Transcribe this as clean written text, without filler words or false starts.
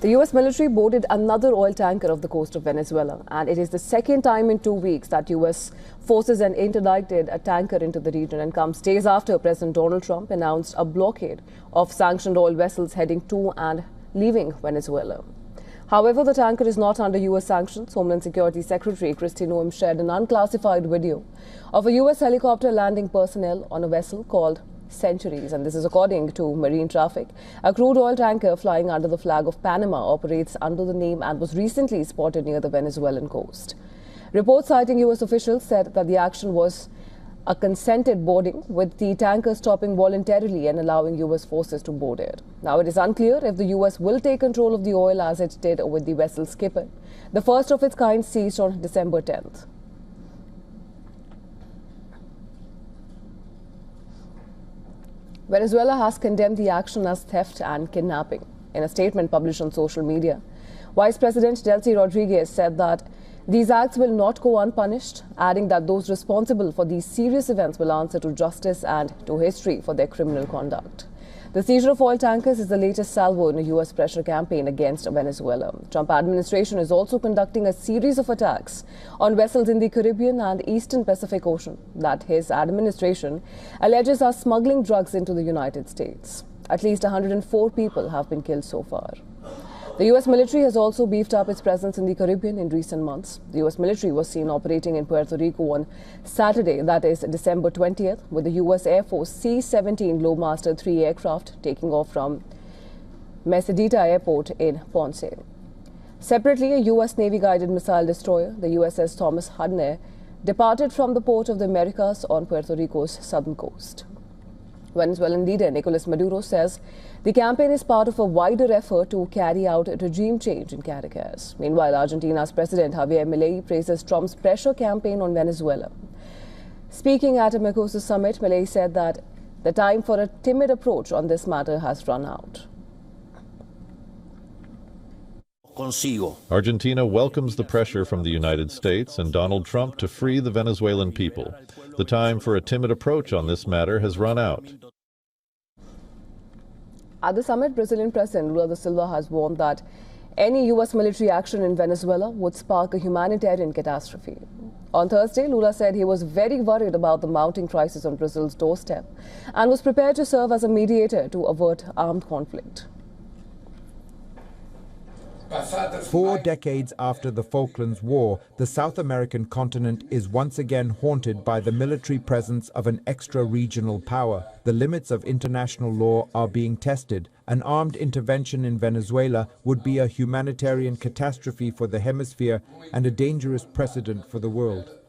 The US military boarded another oil tanker off the coast of Venezuela, and it is the second time in 2 weeks that US forces had interdicted a tanker into the region, and comes days after President Donald Trump announced a blockade of sanctioned oil vessels heading to and leaving Venezuela. However, the tanker is not under US sanctions. Homeland Security Secretary Kristi Noem shared an unclassified video of a US helicopter landing personnel on a vessel called Centuries, and this is according to Marine Traffic. A crude oil tanker flying under the flag of Panama operates under the name and was recently spotted near the Venezuelan coast. Reports citing US officials said that the action was a consented boarding, with the tanker stopping voluntarily and allowing US forces to board it. Now, it is unclear if the US will take control of the oil as it did with the vessel Skipper, the first of its kind seized on December 10th. Venezuela has condemned the action as theft and kidnapping. In a statement published on social media, Vice President Delcy Rodriguez said that these acts will not go unpunished, adding that those responsible for these serious events will answer to justice and to history for their criminal conduct. The seizure of oil tankers is the latest salvo in a US pressure campaign against Venezuela. The Trump administration is also conducting a series of attacks on vessels in the Caribbean and Eastern Pacific Ocean that his administration alleges are smuggling drugs into the United States. At least 104 people have been killed so far. The US military has also beefed up its presence in the Caribbean in recent months. The US military was seen operating in Puerto Rico on Saturday, that is December 20th, with the US Air Force C-17 Globemaster III aircraft taking off from Mesedita Airport in Ponce. Separately, a US Navy-guided missile destroyer, the USS Thomas Hudner, departed from the port of the Americas on Puerto Rico's southern coast. Venezuelan leader Nicolas Maduro says the campaign is part of a wider effort to carry out regime change in Caracas. Meanwhile, Argentina's President Javier Milei praises Trump's pressure campaign on Venezuela. Speaking at a Mercosur summit, Milei said that the time for a timid approach on this matter has run out. Argentina welcomes the pressure from the United States and Donald Trump to free the Venezuelan people. The time for a timid approach on this matter has run out. At the summit, Brazilian President Lula da Silva has warned that any US military action in Venezuela would spark a humanitarian catastrophe. On Thursday, Lula said he was very worried about the mounting crisis on Brazil's doorstep and was prepared to serve as a mediator to avert armed conflict. 4 decades after the Falklands War, the South American continent is once again haunted by the military presence of an extra-regional power. The limits of international law are being tested. An armed intervention in Venezuela would be a humanitarian catastrophe for the hemisphere and a dangerous precedent for the world.